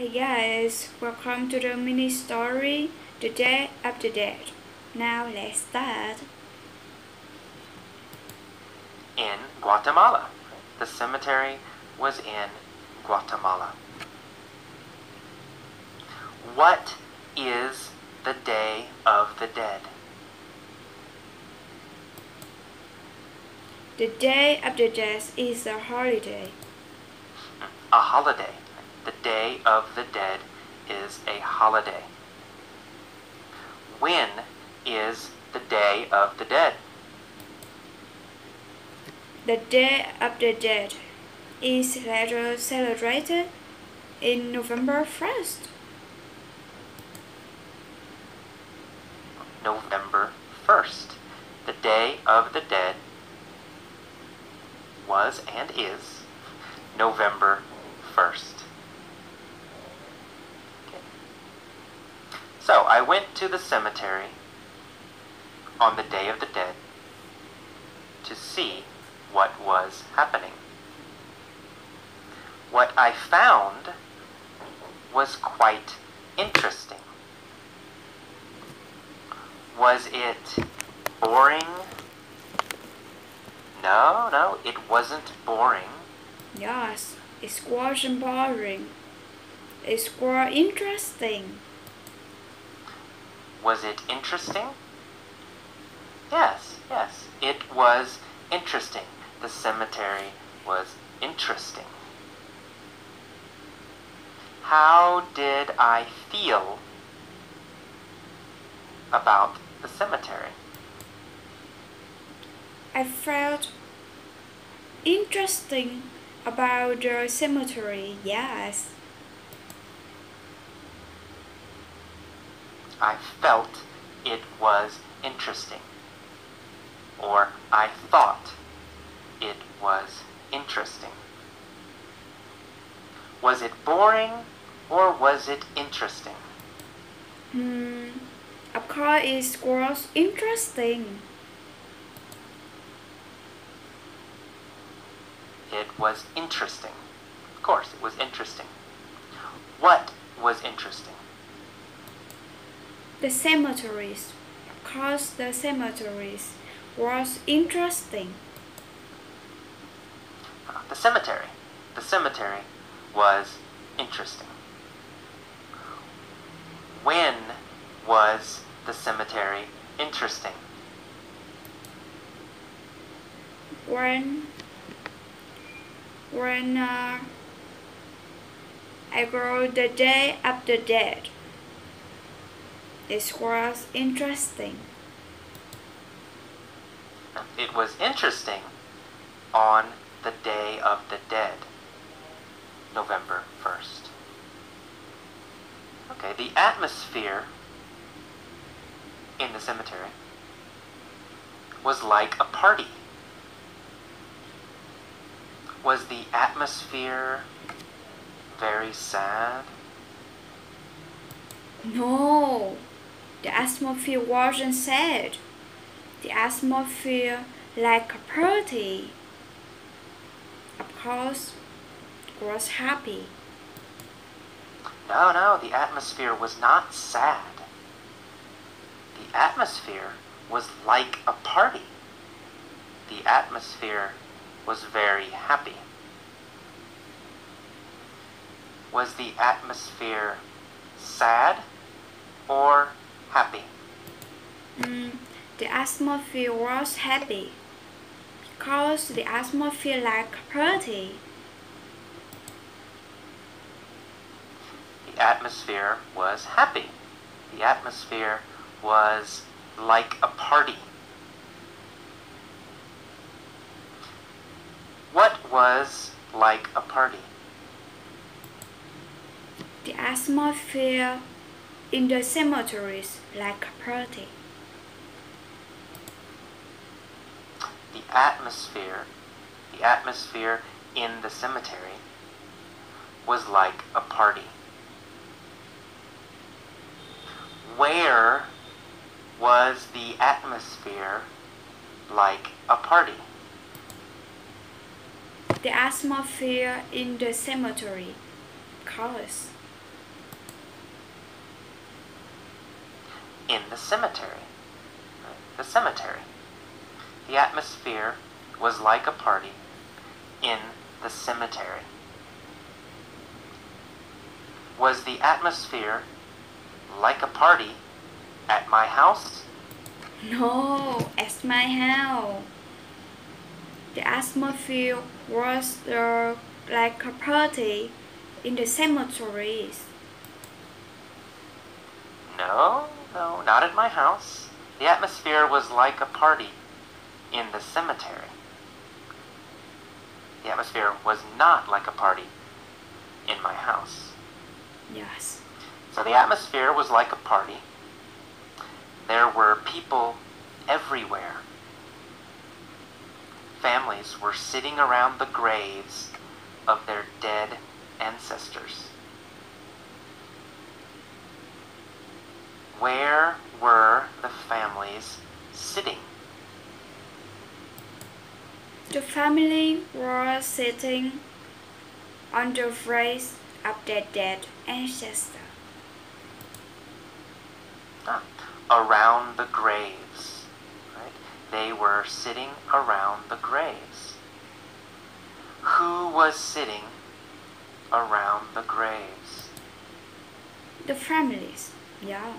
Hey guys, welcome to the mini story, The Day After Death. Now let's start. In Guatemala. The cemetery was in Guatemala. What is the Day of the Dead? The Day After Death is a holiday. A holiday. The Day of the Dead is a holiday. When is the Day of the Dead? The Day After Death is later celebrated in November 1st. November 1st. The Day of the Dead was and is November 1st. Okay. So I went to the cemetery on the Day of the Dead to see what was happening. What I found was quite interesting. Was it boring? No, it wasn't boring. Yes, it wasn't boring. It was interesting. Was it interesting? Yes, it was interesting. The cemetery was interesting. How did I feel about the cemetery? I felt interesting about the cemetery, yes. I felt it was interesting. Or I thought it was interesting. Was it boring or was it interesting? Of course it was interesting. It was interesting. Of course, it was interesting. What was interesting? The cemeteries. Of course the cemeteries was interesting. The cemetery. The cemetery was interesting. When was the cemetery interesting? When I wrote the Day After Death, it was interesting. It was interesting on the Day of the Dead, November 1st. Okay, the atmosphere in the cemetery was like a party. Was the atmosphere very sad? No, the atmosphere wasn't sad. The atmosphere like a party. Of course, it was happy. No, the atmosphere was not sad. The atmosphere was like a party. The atmosphere was very happy. Was the atmosphere sad or happy? The atmosphere was happy because the atmosphere like a party. The atmosphere was happy. The atmosphere was like a party. What was like a party? The atmosphere in the cemeteries like a party. The atmosphere in the cemetery was like a party. Where was the atmosphere like a party? The atmosphere in the cemetery, of course. in the cemetery. The cemetery. The atmosphere was like a party in the cemetery. Was the atmosphere like a party at my house? No, at my house. The atmosphere was like a party in the cemeteries. No, not at my house. The atmosphere was like a party in the cemetery. The atmosphere was not like a party in my house. Yes. So the atmosphere was like a party. There were people everywhere. Families were sitting around the graves of their dead ancestors. Where were the families sitting? The family was sitting on the graves of their dead ancestors. Around the graves. Right? They were sitting around the graves. Who was sitting around the graves? The families, yeah.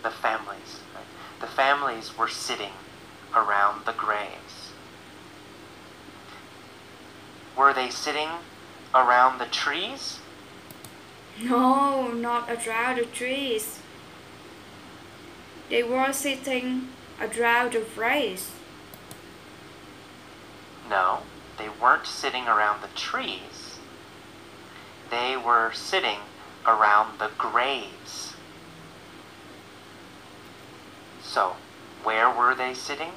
The families. Right? The families were sitting around the graves. Were they sitting around the trees? No, not around the trees. They were sitting around the graves. No, they weren't sitting around the trees. They were sitting around the graves. So, where were they sitting?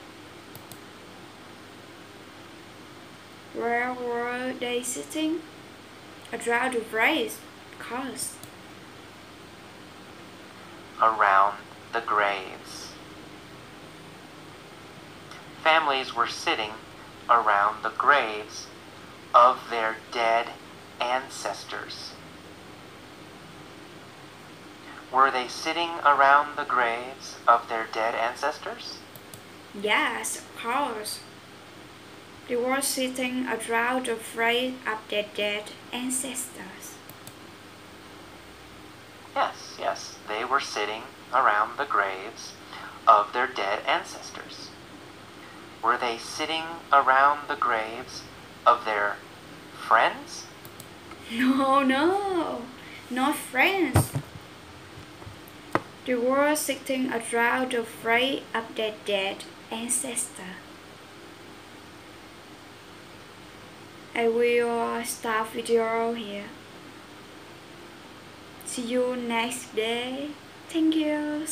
Where were they sitting? Around the graves, of course. Around the graves. Families were sitting around the graves of their dead ancestors. Were they sitting around the graves of their dead ancestors? Yes, of course. They were sitting around the grave of their dead ancestors. Yes, they were sitting around the graves of their dead ancestors. Were they sitting around the graves of their friends? No, not friends. They were sitting around the grave of their dead ancestors. I will stop video here. See you next day. Thank you.